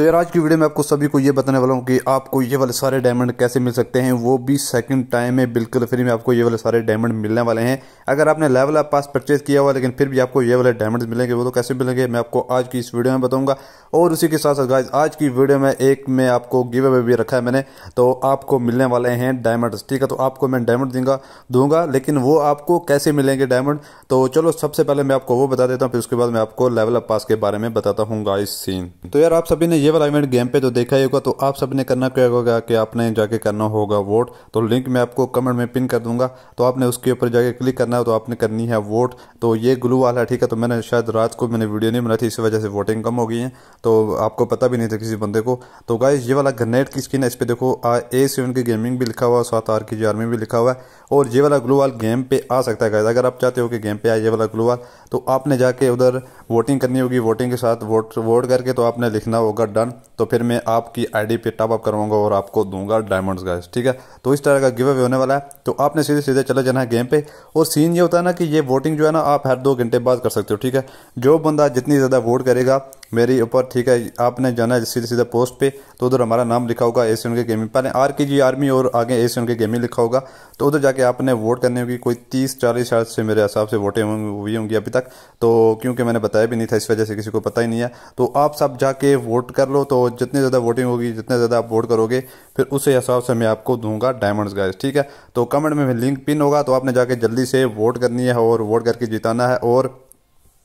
तो यार आज की वीडियो में आपको सभी को ये बताने वाला हूँ कि आपको ये वाले सारे डायमंड कैसे मिल सकते हैं, वो भी सेकंड टाइम में बिल्कुल फ्री में आपको ये वाले सारे डायमंड मिलने वाले हैं। अगर आपने लेवल अप पास परचेज किया हुआ लेकिन फिर भी आपको ये वाले डायमंड मिलेंगे, वो तो कैसे मिलेंगे मैं आपको आज की इस वीडियो में बताऊंगा। और उसी के साथ साथ गाइस आज की वीडियो में एक में आपको गिव अवे भी रखा है मैंने, तो आपको मिलने वाले हैं डायमंड। ठीक है, तो आपको मैं डायमंड दूंगा लेकिन वो आपको कैसे मिलेंगे डायमंड, तो चलो सबसे पहले मैं आपको वो बता देता हूँ, फिर उसके बाद मैं आपको लेवल अप पास के बारे में बताता हूँ गाइस सीन। तो यार आप सभी ने ये वाला इवेंट गेम पे तो देखा ही होगा, तो आप सबने करना क्या होगा कि आपने जाके करना होगा वोट। तो लिंक मैं आपको कमेंट में पिन कर दूंगा, तो आपने उसके ऊपर जाके क्लिक करना है, तो आपने करनी है वोट। तो ये ग्लू वाला है, ठीक है, तो मैंने शायद रात को मैंने वीडियो नहीं बनाई थी, इस वजह से वोटिंग कम हो गई है, तो आपको पता भी नहीं था किसी बंदे को। तो गाइस ये वाला ग्रेनेड की स्किन है, इस पे देखो A7 की गेमिंग भी लिखा हुआ है, 7 आर की आर्मी भी लिखा हुआ है। और ये वाला ग्लू वाल गेम पे आ सकता है गाइस, अगर आप चाहते हो कि गेम पे आए ये वाला ग्लू वाल, तो आपने जाके उधर वोटिंग करनी होगी। वोटिंग के साथ वोट करके तो आपने लिखना होगा डन, तो फिर मैं आपकी आईडी पे टॉप अप करवाऊंगा और आपको दूंगा डायमंड्स गाइस। ठीक है, तो इस तरह का गिव अवे होने वाला है, तो आपने सीधे सीधे चले जाना है गेम पे। और सीन ये होता है ना कि ये वोटिंग जो है ना आप हर 2 घंटे बाद कर सकते हो। ठीक है, जो बंदा जितनी ज़्यादा वोट करेगा मेरे ऊपर, ठीक है, आपने जाना है सीधे सीधे पोस्ट पे, तो उधर हमारा नाम लिखा होगा A7 के गेमिंग, पहले RKG आर्मी और आगे A7 के गेमिंग लिखा होगा, तो उधर जाके आपने वोट करनी होगी। कोई 30-40 शायद से मेरे हिसाब से वोटें हुई होंगी अभी तक, तो क्योंकि मैंने बताया भी नहीं था इस वजह से किसी को पता ही नहीं है। तो आप सब जाके वोट कर लो, तो जितनी ज़्यादा वोटिंग होगी, जितने ज़्यादा आप वोट करोगे, फिर उस हिसाब से मैं आपको दूंगा डायमंड्स गाइस। ठीक है, तो कमेंट में लिंक पिन होगा, तो आपने जाके जल्दी से वोट करनी है और वोट करके जिताना है। और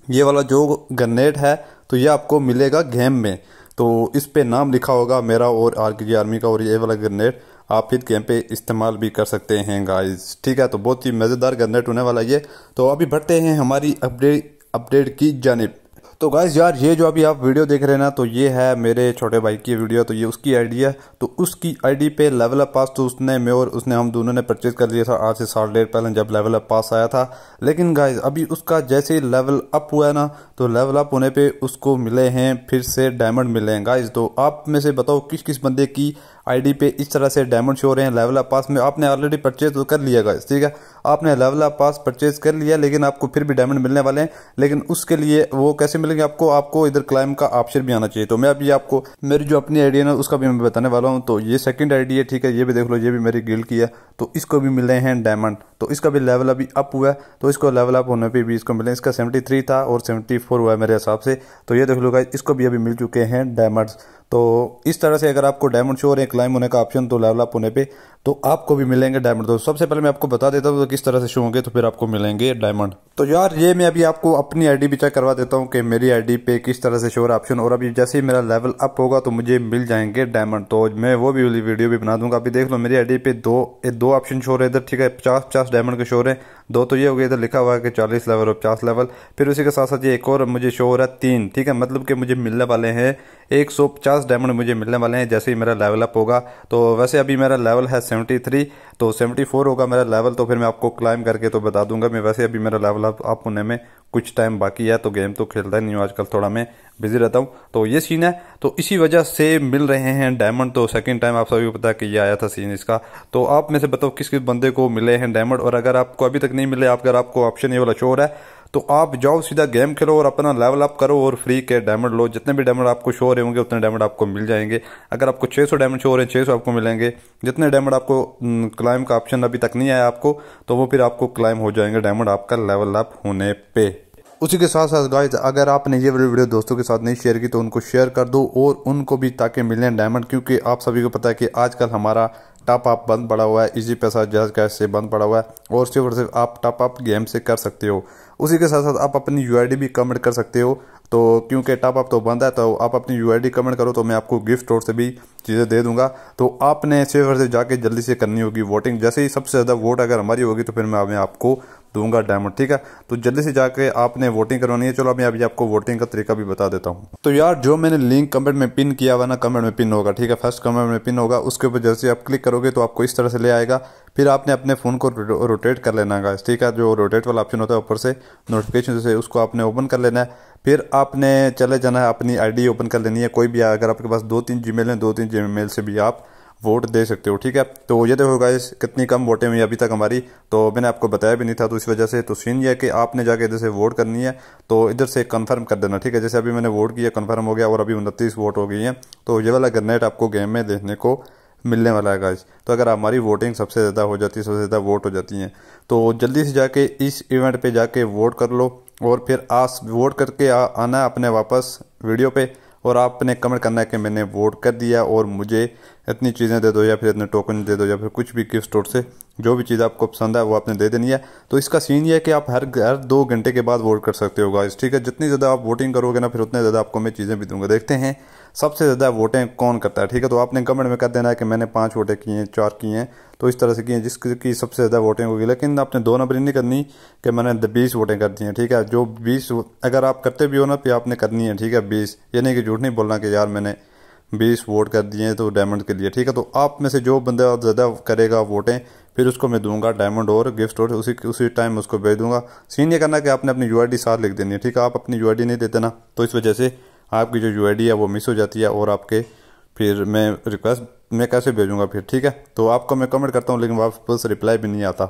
ये वाला जो ग्रेनेड है तो ये आपको मिलेगा गेम में, तो इस पे नाम लिखा होगा मेरा और RKG आर्मी का, और ये वाला ग्रेनेड आप फिर गेम पे इस्तेमाल भी कर सकते हैं गाइस। ठीक है, तो बहुत ही मज़ेदार ग्रेनेड होने वाला ये। तो अभी बढ़ते हैं हमारी अपडेट की जानिब। तो गाइस यार ये जो अभी आप वीडियो देख रहे हैं ना, तो ये है मेरे छोटे भाई की वीडियो, तो ये उसकी आईडी है। तो उसकी आईडी पे लेवल अप पास तो उसने मैं और उसने हम दोनों ने परचेज कर लिया था आज से साल डेढ़ पहले जब लेवल अप पास आया था। लेकिन गाइस अभी उसका जैसे ही लेवल अप हुआ है ना, तो लेवल अप होने पे उसको मिले हैं फिर से डायमंड मिले हैं गाइस। तो आप में से बताओ किस किस बंदे की आईडी पे इस तरह से डायमंड शो हो रहे हैं लेवल अप पास में। आपने ऑलरेडी परचेज तो कर लिया गाइस, ठीक है, आपने लेवल अप पास परचेज कर लिया, लेकिन आपको फिर भी डायमंड मिलने वाले हैं। लेकिन उसके लिए वो कैसे मिलेंगे आपको इधर क्लाइम का ऑप्शन भी आना चाहिए। तो मैं अभी आपको मेरी जो अपनी आईडी है ना उसका भी मैं बताने वाला हूँ। तो ये सेकंड आईडी है, ठीक है, ये भी देख लो, ये भी मेरी गिल्ड की है, तो इसको भी मिले हैं डायमंड। तो इसका भी लेवल अभी अप हुआ है, तो इसको लेवल अप होने पे भी इसको मिले, इसका 73 था और 74 हुआ है मेरे हिसाब से। तो ये देख लो गाइस, इसको भी अभी मिल चुके हैं डायमंड्स। तो इस तरह से अगर आपको डायमंड शो और एक क्लाइम होने का ऑप्शन, तो लेवल अप होने पे तो आपको भी मिलेंगे डायमंड। तो सबसे पहले मैं आपको बता देता हूँ तो किस तरह से शो होंगे, तो फिर आपको मिलेंगे डायमंड। तो यार ये मैं अभी आपको अपनी आईडी भी चेक करवा देता हूँ कि मेरी आईडी पे किस तरह से शो हो रहा है ऑप्शन, और अभी जैसे ही मेरा लेवल अप होगा तो मुझे मिल जाएंगे डायमंड। तो मैं वो भी वीडियो भी बना दूंगा। अभी देख लो मेरी आईडी पे दो ऑप्शन शो रहे इधर, ठीक है, 50-50 डायमंड के शो रहे हैं। 2 तो ये हो गया, इधर लिखा हुआ है कि 40 लेवल और 50 लेवल। फिर उसी के साथ साथ ये एक और मुझे शो हो रहा है 3, ठीक है, मतलब कि मुझे मिलने वाले हैं 150 डायमंड मुझे मिलने वाले हैं जैसे ही मेरा लेवल अप होगा। तो वैसे अभी मेरा लेवल है 73, तो 74 होगा मेरा लेवल, तो फिर मैं आपको क्लाइम करके तो बता दूंगा मैं। वैसे अभी मेरा लेवल अप होने में कुछ टाइम बाकी है, तो गेम तो खेलता नहीं हूँ आजकल, थोड़ा मैं बिजी रहता हूँ। तो ये सीन है, तो इसी वजह से मिल रहे हैं डायमंड। तो सेकंड टाइम आप सभी को पता है कि ये आया था सीन इसका। तो आप में से बताओ किस किस बंदे को मिले हैं डायमंड, और अगर आपको अभी तक नहीं मिले, अगर आपको ऑप्शन ये वाला शो हो रहा है, तो आप जाओ सीधा गेम खेलो और अपना लेवल अप करो और फ्री के डायमंड लो। जितने भी डायमंड आपको शो हो रहे होंगे उतने डायमंड आपको मिल जाएंगे। अगर आपको 600 डायमंड शो हो रहे हैं 600 आपको मिलेंगे। जितने डायमंड आपको क्लाइम का ऑप्शन अभी तक नहीं आया आपको, तो वो फिर आपको क्लाइम हो जाएंगे डायमंड आपका लेवल अप होने पे। उसी के साथ साथ गाइस अगर आपने ये वीडियो दोस्तों के साथ नहीं शेयर की तो उनको शेयर कर दो और उनको भी, ताकि मिलें डायमंड। क्योंकि आप सभी को पता है कि आजकल हमारा टॉप अप बंद पड़ा हुआ है, इजी पैसा जहाज कैश से बंद पड़ा हुआ है, और सिर्फ आप टॉप अप गेम से कर सकते हो। उसी के साथ साथ आप अपनी UID भी कमेंट कर सकते हो। तो क्योंकि टॉप अप तो बंद है, तो आप अपनी UID कमेंट करो तो मैं आपको गिफ्ट स्टोर से भी चीज़ें दे दूंगा। तो आपने सिर्फ से जाके जल्दी से करनी होगी वोटिंग। जैसे ही सबसे ज़्यादा वोट अगर हमारी होगी तो फिर मैं आपको दूंगा डायमंड। ठीक है, तो जल्दी से जाके आपने वोटिंग करवानी है। चलो मैं अभी आपको वोटिंग का तरीका भी बता देता हूँ। तो यार जो मैंने लिंक कमेंट में पिन किया हुआ ना, कमेंट में पिन होगा, ठीक है, फर्स्ट कमेंट में पिन होगा, उसके ऊपर जैसे आप क्लिक करोगे तो आपको इस तरह से ले आएगा। फिर आपने अपने फ़ोन को रोटेट कर लेना है, ठीक है, जो रोटेट वाला ऑप्शन होता है ऊपर से नोटिफिकेशन से, उसको आपने ओपन कर लेना है। फिर आपने चले जाना है, अपनी आईडी ओपन कर लेनी है कोई भी। अगर आपके पास 2-3 जीमेल हैं, 2-3 जीमेल से भी आप वोट दे सकते हो, ठीक है। तो ये देखो गाइस कितनी कम वोटें हुई अभी तक हमारी, तो मैंने आपको बताया भी नहीं था, तो इस वजह से तो सीन ये है कि आपने जाके इधर से वोट करनी है, तो इधर से कंफर्म कर देना, ठीक है। जैसे अभी मैंने वोट किया, कंफर्म हो गया और अभी 29 वोट हो गई हैं, तो ये वाला ग्रेनेड आपको गेम में देखने को मिलने वाला है गाइस। तो अगर हमारी वोटिंग सबसे ज़्यादा हो जाती है, सबसे ज़्यादा वोट हो जाती हैं, तो जल्दी से जाके इस इवेंट पे जाके वोट कर लो और फिर वोट करके आना अपने वापस वीडियो पे, और आपने कमेंट करना है कि मैंने वोट कर दिया और मुझे इतनी चीज़ें दे दो या फिर इतने टोकन दे दो या फिर कुछ भी गिफ्ट स्टोर से जो भी चीज़ आपको पसंद है वो आपने दे देनी है। तो इसका सीन ये है कि आप हर 2 घंटे के बाद वोट कर सकते हो गाइस, ठीक है। जितनी ज़्यादा आप वोटिंग करोगे ना, फिर उतने ज़्यादा आपको मैं चीज़ें भी दूंगा। देखते हैं सबसे ज़्यादा वोटें कौन करता है, ठीक है। तो आपने कमेंट में कर देना है कि मैंने 5 वोटें की हैं, 4 की हैं, तो इस तरह से की हैं जिसकी सबसे ज़्यादा वोटें होगी। लेकिन आपने 2 नंबरी नहीं करनी कि मैंने 20 वोटें कर दी हैं, ठीक है। जो 20 अगर आप करते भी हो ना, फिर आपने करनी है, ठीक है, 20। ये नहीं कि झूठ नहीं बोलना कि यार मैंने 20 वोट कर दिए हैं तो डायमंड के लिए, ठीक है। तो आप में से जो बंदा ज़्यादा करेगा वोटें, फिर उसको मैं दूंगा डायमंड और गिफ्ट, और उसी टाइम उसको भेज दूंगा। सीन ये करना कि आपने अपनी यूआईडी साथ लिख देनी है, ठीक है। आप अपनी यूआईडी नहीं देते ना, तो इस वजह से आपकी जो यूआईडी है वो मिस हो जाती है, और आपके फिर मैं रिक्वेस्ट मैं कैसे भेजूंगा फिर, ठीक है। तो आपको मैं कमेंट करता हूँ लेकिन वापस रिप्लाई भी नहीं आता।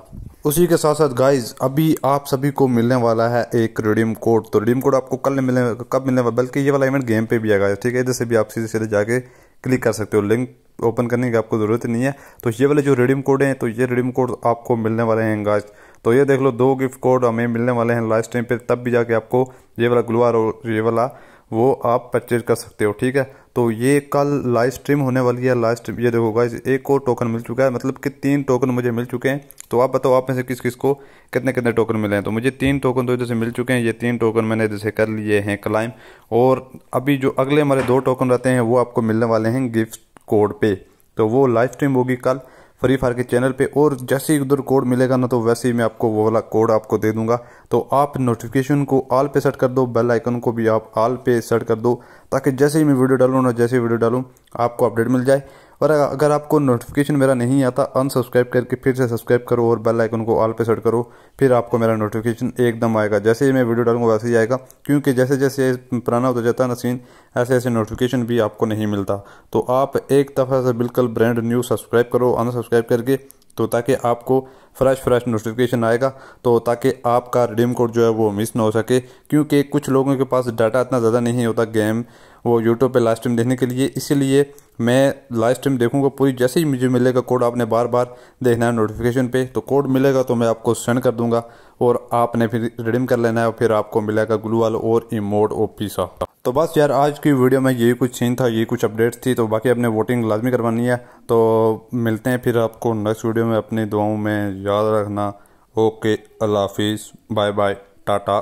उसी के साथ साथ गाइज अभी आप सभी को मिलने वाला है एक रिडीम कोड। तो रिडीम कोड आपको कब मिलने वाला, बल्कि ये वाला इवेंट गेम पे भी आएगा, ठीक है। इधर से भी आप सीधे सीधे जाके क्लिक कर सकते हो, लिंक ओपन करने की आपको ज़रूरत नहीं है। तो ये वाले जो रिडीम कोड हैं, तो ये रिडीम कोड आपको मिलने वाले हैं गाइज। तो ये देख लो 2 गिफ्ट कोड हमें मिलने वाले हैं लास्ट टाइम पे, तब भी जाके आपको ये वाला ग्लू वाल और ये वाला वो आप परचेज कर सकते हो, ठीक है। तो ये कल लाइव स्ट्रीम होने वाली है, ये देखो गाइस एक और टोकन मिल चुका है, मतलब कि 3 टोकन मुझे मिल चुके हैं। तो आप बताओ आप में से किस किस को कितने कितने टोकन मिले हैं। तो मुझे 3 टोकन तो इधर से मिल चुके हैं, ये 3 टोकन मैंने इधर से कर लिए हैं क्लाइम, और अभी जो अगले हमारे 2 टोकन रहते हैं वो आपको मिलने वाले हैं गिफ्ट कोड पे। तो वो लाइव स्ट्रीम होगी कल फ्री फायर के चैनल पे, और जैसे ही उधर कोड मिलेगा ना, तो वैसे ही मैं आपको वो वाला कोड आपको दे दूंगा। तो आप नोटिफिकेशन को ऑल पे सेट कर दो, बेल आइकन को भी आप ऑल पे सेट कर दो, ताकि जैसे ही मैं वीडियो डालूँ ना, जैसे ही वीडियो डालूँ आपको अपडेट मिल जाए। और अगर आपको नोटिफिकेशन मेरा नहीं आता, अनसब्सक्राइब करके फिर से सब्सक्राइब करो और बेल आइकन को ऑल पे सेट करो, फिर आपको मेरा नोटिफिकेशन एकदम आएगा। जैसे ही मैं वीडियो डालूंगा वैसे ही आएगा, क्योंकि जैसे जैसे पुराना होता जाता है ना सीन, ऐसे ऐसे नोटिफिकेशन भी आपको नहीं मिलता। तो आप एक दफ़ा से बिल्कुल ब्रांड न्यू सब्सक्राइब करो अनसब्सक्राइब करके, तो ताकि आपको फ्रेश नोटिफिकेशन आएगा, तो ताकि आपका रिडीम कोड जो है वो मिस ना हो सके। क्योंकि कुछ लोगों के पास डाटा इतना ज़्यादा नहीं होता गेम वो यूट्यूब पे लाइव स्ट्रीम देखने के लिए, इसीलिए मैं लाइव स्ट्रीम देखूंगा पूरी। जैसे ही मुझे मिलेगा कोड, आपने बार बार देखना है नोटिफिकेशन पे, तो कोड मिलेगा तो मैं आपको सेंड कर दूंगा और आपने फिर रिडीम कर लेना है, और फिर आपको मिलेगा ग्लू वाल और इमोट ओपी सा। तो बस यार आज की वीडियो में यही कुछ सीन था, यही कुछ अपडेट्स थी। तो बाकी अपने वोटिंग लाजमी करवानी है। तो मिलते हैं फिर आपको नेक्स्ट वीडियो में, अपनी दुआओं में याद रखना। ओके, अल्लाह हाफिज़, bye bye, tata,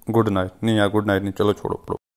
good night. नहीं यार गुड नाइट नहीं, चलो छोड़ो।